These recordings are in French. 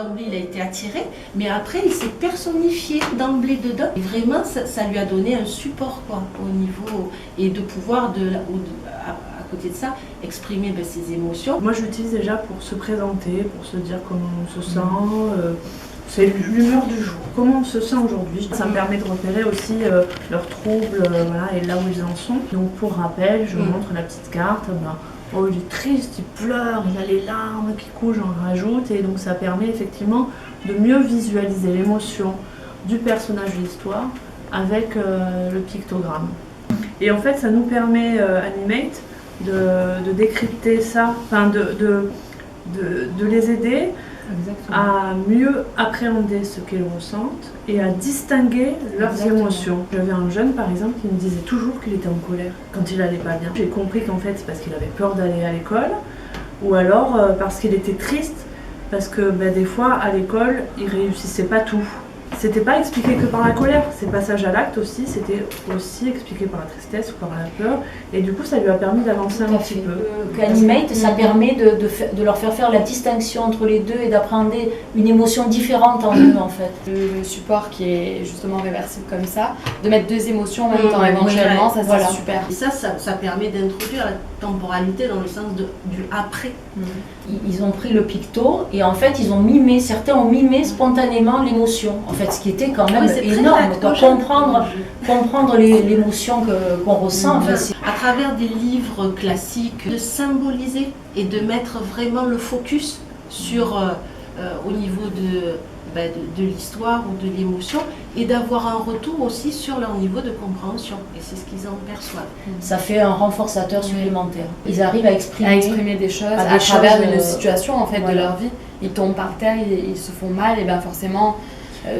d'emblée, il a été attiré, mais après, il s'est personnifié d'emblée dedans. Et vraiment, ça lui a donné un support, quoi, au niveau, et de pouvoir, à côté de ça, exprimer ses émotions. Moi, je l'utilise déjà pour se présenter, pour se dire comment on se sent. C'est l'humeur du jour. Comment on se sent aujourd'hui. Ça me permet de repérer aussi leurs troubles voilà, et là où ils en sont. Donc pour rappel, je montre la petite carte. Oh, il est triste, il pleure, il a les larmes qui coulent, j'en rajoute. Et donc ça permet effectivement de mieux visualiser l'émotion du personnage de l'histoire avec le pictogramme. Et en fait, ça nous permet, Animate, de décrypter ça, enfin de les aider à mieux appréhender ce qu'ils ressentent et à distinguer leurs émotions. J'avais un jeune par exemple qui me disait toujours qu'il était en colère quand il allait pas bien. J'ai compris qu'en fait c'est parce qu'il avait peur d'aller à l'école ou alors parce qu'il était triste parce que des fois à l'école il réussissait pas tout. C'était pas expliqué que par la colère, ces passages à l'acte aussi, c'était aussi expliqué par la tristesse ou par la peur. Et du coup, ça lui a permis d'avancer un petit peu. Animate, ça permet de leur faire la distinction entre les deux et d'appréhender une émotion différente en eux, en fait. Le support qui est justement réversible comme ça, de mettre deux émotions en même temps éventuellement, ça c'est super. Et ça permet d'introduire la temporalité dans le sens du après. Ils ont pris le picto et en fait, certains ont mimé spontanément l'émotion. En fait, ce qui était quand même énorme, comprendre l'émotion qu'on ressent. À travers des livres classiques, de symboliser et de mettre vraiment le focus sur, au niveau de l'histoire ou de l'émotion et d'avoir un retour aussi sur leur niveau de compréhension. Et c'est ce qu'ils en perçoivent. Ça fait un renforçateur supplémentaire. Ils arrivent à exprimer des choses à travers une situation en fait, de leur vie. Ils tombent par terre, ils se font mal, et bien forcément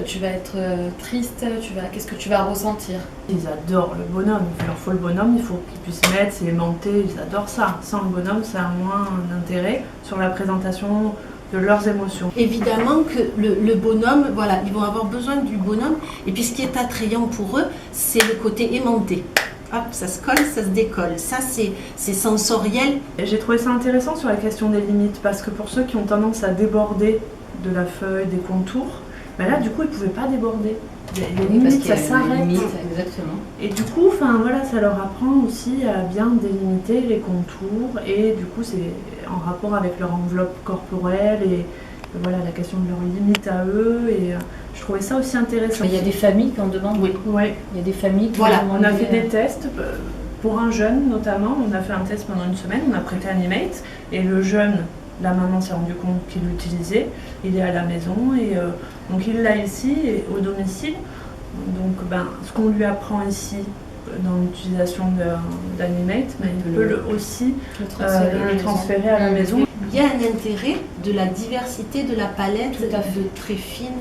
tu vas être triste, qu'est-ce que tu vas ressentir? Ils adorent le bonhomme, il leur faut le bonhomme, il faut qu'ils puissent mettre, s'aimanter, ils adorent ça. Sans le bonhomme, ça a moins d'intérêt sur la présentation de leurs émotions. Évidemment que le bonhomme, voilà, ils vont avoir besoin du bonhomme. Et puis ce qui est attrayant pour eux, c'est le côté aimanté. Hop, ça se colle, ça se décolle. Ça, c'est sensoriel. Et j'ai trouvé ça intéressant sur la question des limites, parce que pour ceux qui ont tendance à déborder de la feuille, des contours, là, du coup, ils ne pouvaient pas déborder. Les limites, ça s'arrête. Exactement. Et du coup, ça leur apprend aussi à bien délimiter les contours. Et du coup, c'est en rapport avec leur enveloppe corporelle et voilà, la question de leurs limites à eux. Et je trouvais ça aussi intéressant. Il y a des familles qui en demandent. Oui. Il y a des familles qui on a fait des tests. Pour un jeune, notamment, on a fait un test pendant une semaine. On a prêté Animate. Et le jeune, la maman s'est rendu compte qu'il l'utilisait. Il est à la maison et donc il l'a ici et au domicile. Donc ce qu'on lui apprend ici dans l'utilisation d'Animate, il peut aussi le transférer à la maison. Il y a un intérêt de la diversité de la palette très fine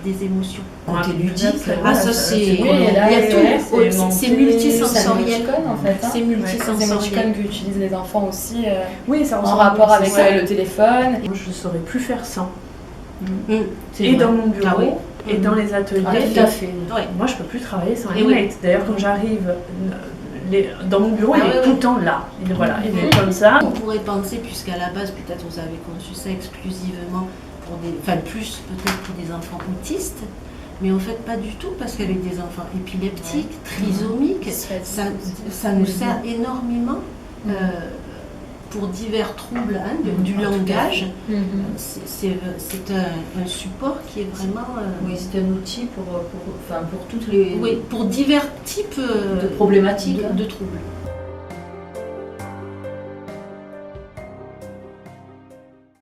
des émotions. Côté ludique, c'est multisensoriel. C'est multisensoriel qu'utilisent les enfants aussi ça en rapport avec le téléphone. Moi, je ne saurais plus faire sans. Et dans mon bureau, et dans les ateliers. Tout à fait. Moi, je ne peux plus travailler sans Animate. D'ailleurs, quand j'arrive dans mon bureau, il est tout le temps là. Il est comme ça. On pourrait penser, puisqu'à la base, peut-être vous avez conçu ça exclusivement pour plus peut-être pour des enfants autistes, mais en fait pas du tout, parce qu'avec des enfants épileptiques, trisomiques, ça nous sert énormément pour divers troubles du langage. C'est un support qui est vraiment... c'est un outil pour toutes les... pour divers types de problématiques. de troubles.